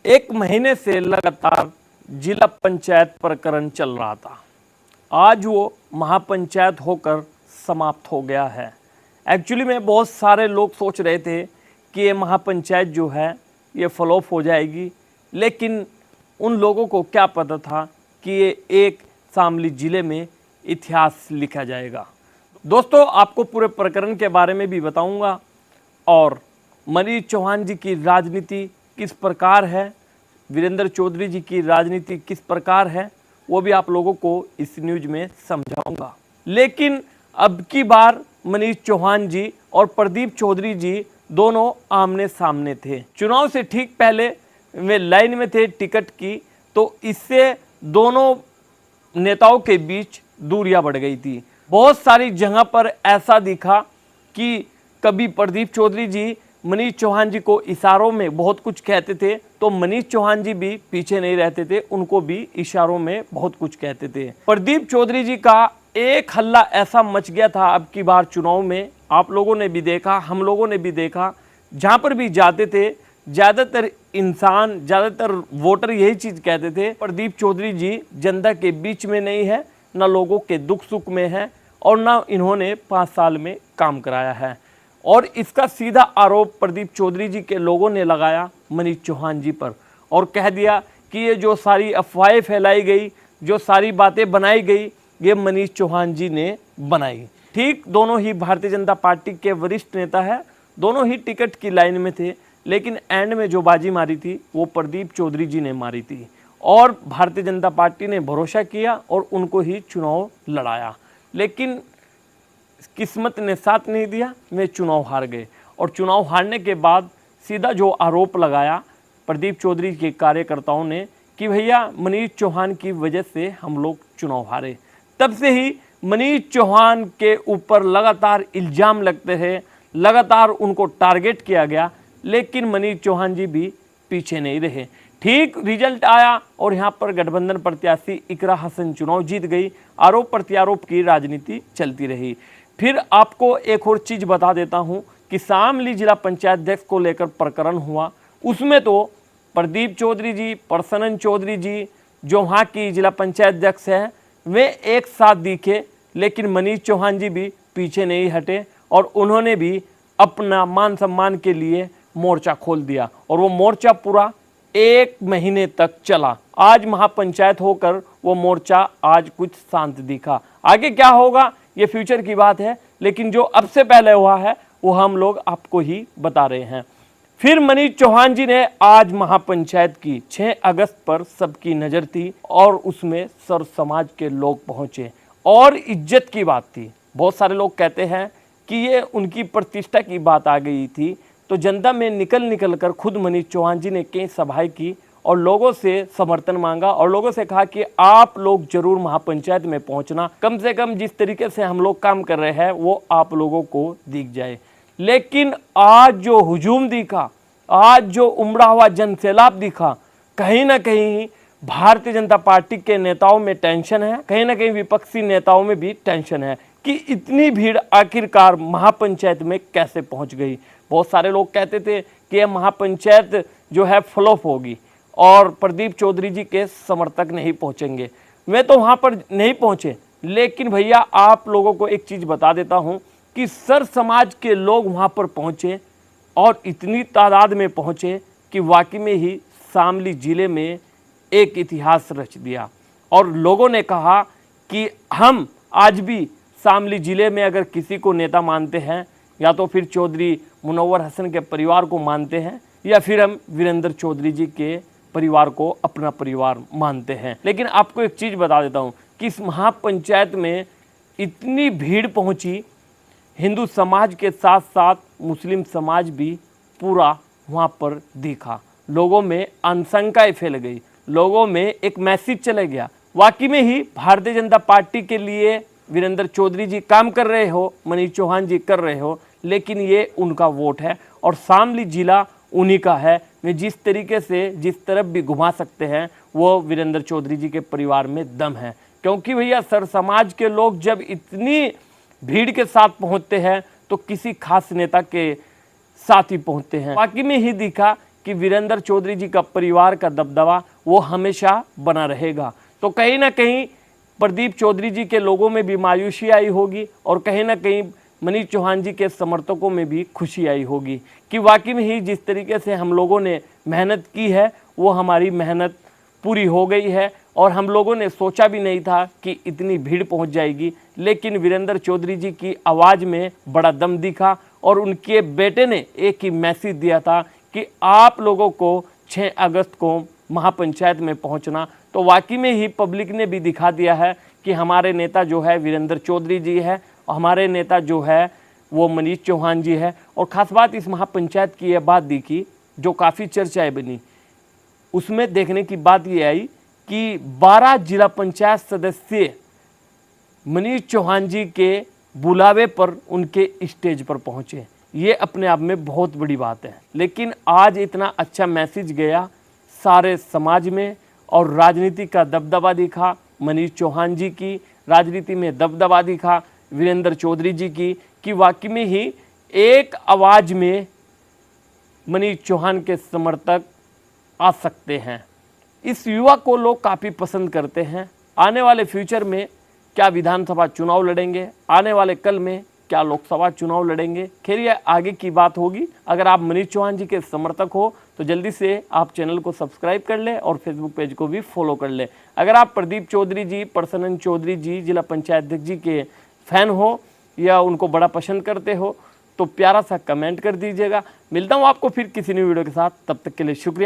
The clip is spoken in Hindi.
एक महीने से लगातार जिला पंचायत प्रकरण चल रहा था। आज वो महापंचायत होकर समाप्त हो गया है। एक्चुअली में बहुत सारे लोग सोच रहे थे कि ये महापंचायत जो है ये फ्लॉप हो जाएगी, लेकिन उन लोगों को क्या पता था कि ये एक शामली ज़िले में इतिहास लिखा जाएगा। दोस्तों, आपको पूरे प्रकरण के बारे में भी बताऊंगा और मनीष चौहान जी की राजनीति किस प्रकार है, वीरेंद्र चौधरी जी की राजनीति किस प्रकार है, वो भी आप लोगों को इस न्यूज में समझाऊंगा। लेकिन अब की बार मनीष चौहान जी और प्रदीप चौधरी जी दोनों आमने सामने थे। चुनाव से ठीक पहले वे लाइन में थे टिकट की, तो इससे दोनों नेताओं के बीच दूरियां बढ़ गई थी। बहुत सारी जगह पर ऐसा दिखा कि कभी प्रदीप चौधरी जी मनीष चौहान जी को इशारों में बहुत कुछ कहते थे, तो मनीष चौहान जी भी पीछे नहीं रहते थे, उनको भी इशारों में बहुत कुछ कहते थे। प्रदीप चौधरी जी का एक हल्ला ऐसा मच गया था अब की बार चुनाव में, आप लोगों ने भी देखा, हम लोगों ने भी देखा, जहां पर भी जाते थे ज़्यादातर इंसान, ज़्यादातर वोटर यही चीज़ कहते थे, प्रदीप चौधरी जी जनता के बीच में नहीं है, न लोगों के दुख सुख में है और न इन्होंने 5 साल में काम कराया है। और इसका सीधा आरोप प्रदीप चौधरी जी के लोगों ने लगाया मनीष चौहान जी पर और कह दिया कि ये जो सारी अफवाहें फैलाई गई, जो सारी बातें बनाई गई, ये मनीष चौहान जी ने बनाई। ठीक, दोनों ही भारतीय जनता पार्टी के वरिष्ठ नेता है, दोनों ही टिकट की लाइन में थे, लेकिन एंड में जो बाजी मारी थी वो प्रदीप चौधरी जी ने मारी थी और भारतीय जनता पार्टी ने भरोसा किया और उनको ही चुनाव लड़ाया। लेकिन किस्मत ने साथ नहीं दिया, वे चुनाव हार गए और चुनाव हारने के बाद सीधा जो आरोप लगाया प्रदीप चौधरी के कार्यकर्ताओं ने कि भैया मनीष चौहान की वजह से हम लोग चुनाव हारे। तब से ही मनीष चौहान के ऊपर लगातार इल्ज़ाम लगते हैं, लगातार उनको टारगेट किया गया, लेकिन मनीष चौहान जी भी पीछे नहीं रहे। ठीक रिजल्ट आया और यहाँ पर गठबंधन प्रत्याशी इकरा हसन चुनाव जीत गई। आरोप प्रत्यारोप की राजनीति चलती रही। फिर आपको एक और चीज़ बता देता हूँ कि शामली जिला पंचायत अध्यक्ष को लेकर प्रकरण हुआ, उसमें तो प्रदीप चौधरी जी, प्रसन्न चौधरी जी जो वहाँ की जिला पंचायत अध्यक्ष हैं, वे एक साथ दिखे, लेकिन मनीष चौहान जी भी पीछे नहीं हटे और उन्होंने भी अपना मान सम्मान के लिए मोर्चा खोल दिया और वो मोर्चा पूरा 1 महीने तक चला। आज महापंचायत होकर वो मोर्चा आज कुछ शांत दिखा। आगे क्या होगा ये फ्यूचर की बात है, लेकिन जो अब से पहले हुआ है वो हम लोग आपको ही बता रहे हैं। फिर मनीष चौहान जी ने आज महापंचायत की 6 अगस्त पर सबकी नज़र थी और उसमें सर्व समाज के लोग पहुंचे और इज्जत की बात थी। बहुत सारे लोग कहते हैं कि ये उनकी प्रतिष्ठा की बात आ गई थी, तो जनता में निकल कर खुद मनीष चौहान जी ने कई सभाएं की और लोगों से समर्थन मांगा और लोगों से कहा कि आप लोग जरूर महापंचायत में पहुंचना, कम से कम जिस तरीके से हम लोग काम कर रहे हैं वो आप लोगों को दिख जाए। लेकिन आज जो हुजूम दिखा, आज जो उमड़ा हुआ जनसैलाब दिखा, कहीं ना कहीं भारतीय जनता पार्टी के नेताओं में टेंशन है, कहीं ना कहीं विपक्षी नेताओं में भी टेंशन है कि इतनी भीड़ आखिरकार महापंचायत में कैसे पहुंच गई। बहुत सारे लोग कहते थे कि यह महापंचायत जो है फ्लॉप होगी और प्रदीप चौधरी जी के समर्थक नहीं पहुंचेंगे। वे तो वहां पर नहीं पहुंचे, लेकिन भैया आप लोगों को एक चीज़ बता देता हूं कि सर समाज के लोग वहां पर पहुंचे और इतनी तादाद में पहुंचे कि वाकई में ही शामली ज़िले में एक इतिहास रच दिया। और लोगों ने कहा कि हम आज भी शामली ज़िले में अगर किसी को नेता मानते हैं, या तो फिर चौधरी मुनव्वर हसन के परिवार को मानते हैं या फिर हम वीरेंद्र चौधरी जी के परिवार को अपना परिवार मानते हैं। लेकिन आपको एक चीज़ बता देता हूं कि इस महापंचायत में इतनी भीड़ पहुंची, हिंदू समाज के साथ साथ मुस्लिम समाज भी पूरा वहां पर दिखा। लोगों में आशंकाएं फैल गई, लोगों में एक मैसेज चला गया, वाकई में ही भारतीय जनता पार्टी के लिए वीरेंद्र चौधरी जी काम कर रहे हो, मनीष चौहान जी कर रहे हो, लेकिन ये उनका वोट है और शामली जिला उन्हीं का है। वे जिस तरीके से जिस तरफ भी घुमा सकते हैं वो वीरेंद्र चौधरी जी के परिवार में दम है। क्योंकि भैया सर समाज के लोग जब इतनी भीड़ के साथ पहुंचते हैं तो किसी खास नेता के साथ ही पहुंचते हैं। बाकी में ही दिखा कि वीरेंद्र चौधरी जी का परिवार का दबदबा वो हमेशा बना रहेगा। तो कहीं ना कहीं प्रदीप चौधरी जी के लोगों में भी मायूसी आई होगी और कहीं ना कहीं मनीष चौहान जी के समर्थकों में भी खुशी आई होगी कि वाकई में ही जिस तरीके से हम लोगों ने मेहनत की है वो हमारी मेहनत पूरी हो गई है। और हम लोगों ने सोचा भी नहीं था कि इतनी भीड़ पहुंच जाएगी, लेकिन वीरेंद्र चौधरी जी की आवाज़ में बड़ा दम दिखा और उनके बेटे ने एक ही मैसेज दिया था कि आप लोगों को 6 अगस्त को महापंचायत में पहुंचना। तो वाकई में ही पब्लिक ने भी दिखा दिया है कि हमारे नेता जो है वीरेंद्र चौधरी जी है, हमारे नेता जो है वो मनीष चौहान जी है। और ख़ास बात इस महापंचायत की यह बात दिखी जो काफ़ी चर्चाएं बनी, उसमें देखने की बात ये आई कि 12 जिला पंचायत सदस्य मनीष चौहान जी के बुलावे पर उनके स्टेज पर पहुंचे। ये अपने आप में बहुत बड़ी बात है। लेकिन आज इतना अच्छा मैसेज गया सारे समाज में और राजनीति का दबदबा दिखा मनीष चौहान जी की, राजनीति में दबदबा दिखा वीरेंद्र चौधरी जी की, कि वाकई में ही एक आवाज़ में मनीष चौहान के समर्थक आ सकते हैं। इस युवा को लोग काफ़ी पसंद करते हैं। आने वाले फ्यूचर में क्या विधानसभा चुनाव लड़ेंगे, आने वाले कल में क्या लोकसभा चुनाव लड़ेंगे, खैर ये आगे की बात होगी। अगर आप मनीष चौहान जी के समर्थक हो तो जल्दी से आप चैनल को सब्सक्राइब कर लें और फेसबुक पेज को भी फॉलो कर लें। अगर आप प्रदीप चौधरी जी, प्रसन्न चौधरी जी, जिला पंचायत अध्यक्ष जी के फैन हो या उनको बड़ा पसंद करते हो तो प्यारा सा कमेंट कर दीजिएगा। मिलता हूँ आपको फिर किसी नई वीडियो के साथ, तब तक के लिए शुक्रिया।